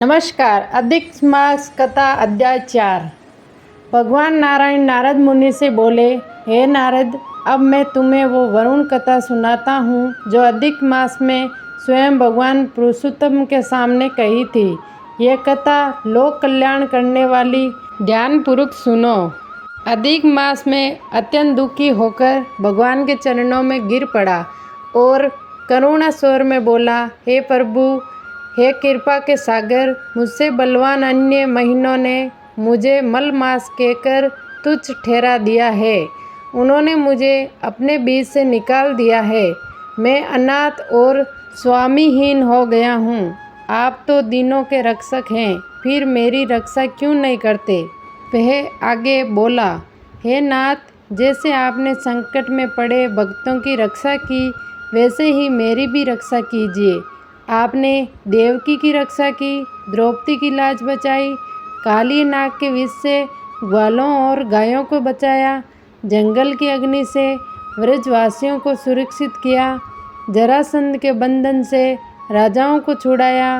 नमस्कार। अधिक मास कथा अध्याय 4। भगवान नारायण नारद मुनि से बोले, हे नारद, अब मैं तुम्हें वो वरुण कथा सुनाता हूँ जो अधिक मास में स्वयं भगवान पुरुषोत्तम के सामने कही थी। यह कथा लोक कल्याण करने वाली, ध्यानपूर्वक सुनो। अधिक मास में अत्यंत दुखी होकर भगवान के चरणों में गिर पड़ा और करुणा स्वर में बोला, हे प्रभु, हे कृपा के सागर, मुझसे बलवान अन्य महीनों ने मुझे मल मास कहकर तुच्छ ठहरा दिया है। उन्होंने मुझे अपने बीच से निकाल दिया है। मैं अनाथ और स्वामीहीन हो गया हूँ। आप तो दीनों के रक्षक हैं, फिर मेरी रक्षा क्यों नहीं करते? वह आगे बोला, हे नाथ, जैसे आपने संकट में पड़े भक्तों की रक्षा की, वैसे ही मेरी भी रक्षा कीजिए। आपने देवकी की रक्षा की, द्रौपदी की लाज बचाई, काली नाग के विष से ग्वालों और गायों को बचाया, जंगल की अग्नि से व्रजवासियों को सुरक्षित किया, जरासंध के बंधन से राजाओं को छुड़ाया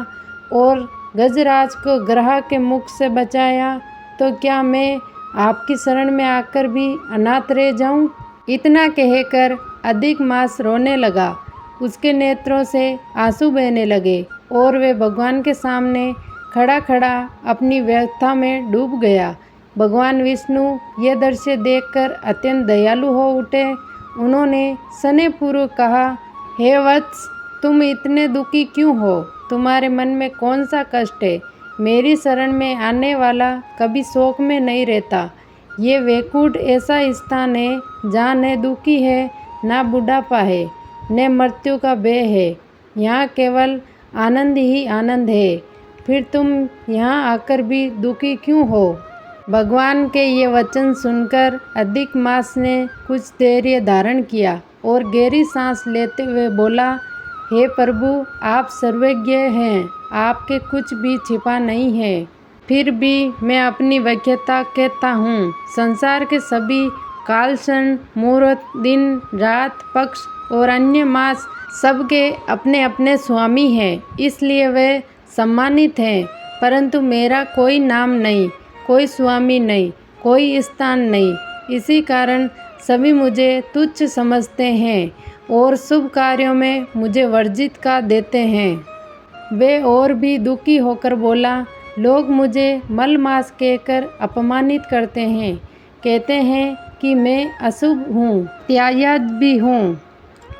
और गजराज को ग्रह के मुख से बचाया, तो क्या मैं आपकी शरण में आकर भी अनाथ रह जाऊं? इतना कहकर अधिक मास रोने लगा। उसके नेत्रों से आंसू बहने लगे और वे भगवान के सामने खड़ा खड़ा अपनी व्यथा में डूब गया। भगवान विष्णु यह दृश्य देखकर अत्यंत दयालु हो उठे। उन्होंने स्नेहपूर्वक कहा, हे वत्स, तुम इतने दुखी क्यों हो? तुम्हारे मन में कौन सा कष्ट है? मेरी शरण में आने वाला कभी शोक में नहीं रहता। ये वैकुंठ ऐसा स्थान है जहाँ न दुखी है, न बुढ़ापा है, न मृत्यु का भय है। यहाँ केवल आनंद ही आनंद है। फिर तुम यहाँ आकर भी दुखी क्यों हो? भगवान के ये वचन सुनकर अधिक मास ने कुछ धैर्य धारण किया और गहरी सांस लेते हुए बोला, हे प्रभु, आप सर्वज्ञ हैं, आपके कुछ भी छिपा नहीं है। फिर भी मैं अपनी व्यग्रता कहता हूँ। संसार के सभी काल, क्षण, मुहूर्त, दिन, रात, पक्ष और अन्य मास सबके अपने अपने स्वामी हैं, इसलिए वे सम्मानित हैं। परंतु मेरा कोई नाम नहीं, कोई स्वामी नहीं, कोई स्थान नहीं। इसी कारण सभी मुझे तुच्छ समझते हैं और शुभ कार्यों में मुझे वर्जित कर देते हैं। वे और भी दुखी होकर बोला, लोग मुझे मलमास कहकर अपमानित करते हैं, कहते हैं कि मैं अशुभ हूँ, त्याज्य भी हूँ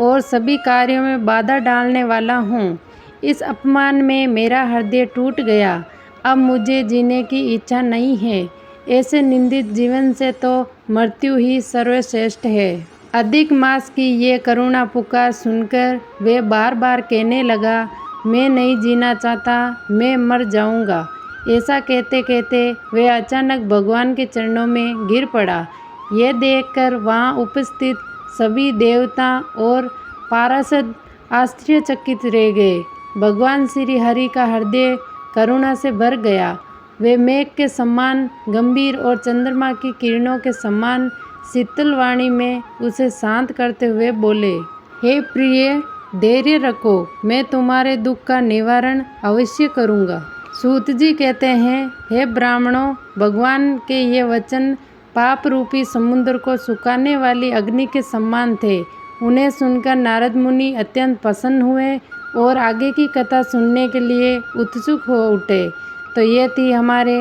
और सभी कार्यों में बाधा डालने वाला हूँ। इस अपमान में मेरा हृदय टूट गया। अब मुझे जीने की इच्छा नहीं है। ऐसे निंदित जीवन से तो मृत्यु ही सर्वश्रेष्ठ है। अधिक मास की ये करुणा पुकार सुनकर वे बार बार कहने लगा, मैं नहीं जीना चाहता, मैं मर जाऊंगा। ऐसा कहते कहते वे अचानक भगवान के चरणों में गिर पड़ा। यह देखकर वहाँ उपस्थित सभी देवता और पार्षद आश्चर्यचकित रह गए। भगवान श्री हरि का हृदय करुणा से भर गया। वे मेघ के समान गंभीर और चंद्रमा की किरणों के समान शीतल वाणी में उसे शांत करते हुए बोले, हे प्रिय, धैर्य रखो, मैं तुम्हारे दुख का निवारण अवश्य करूँगा। सूत जी कहते हैं, हे ब्राह्मणों, भगवान के ये वचन पाप रूपी समुद्र को सुखाने वाली अग्नि के समान थे। उन्हें सुनकर नारद मुनि अत्यंत प्रसन्न हुए और आगे की कथा सुनने के लिए उत्सुक हो उठे। तो ये थी हमारे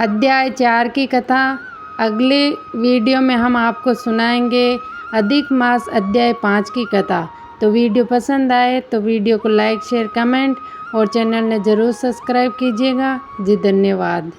अध्याय 4 की कथा। अगले वीडियो में हम आपको सुनाएंगे अधिक मास अध्याय 5 की कथा। तो वीडियो पसंद आए तो वीडियो को लाइक, शेयर, कमेंट और चैनल ने ज़रूर सब्सक्राइब कीजिएगा जी। धन्यवाद।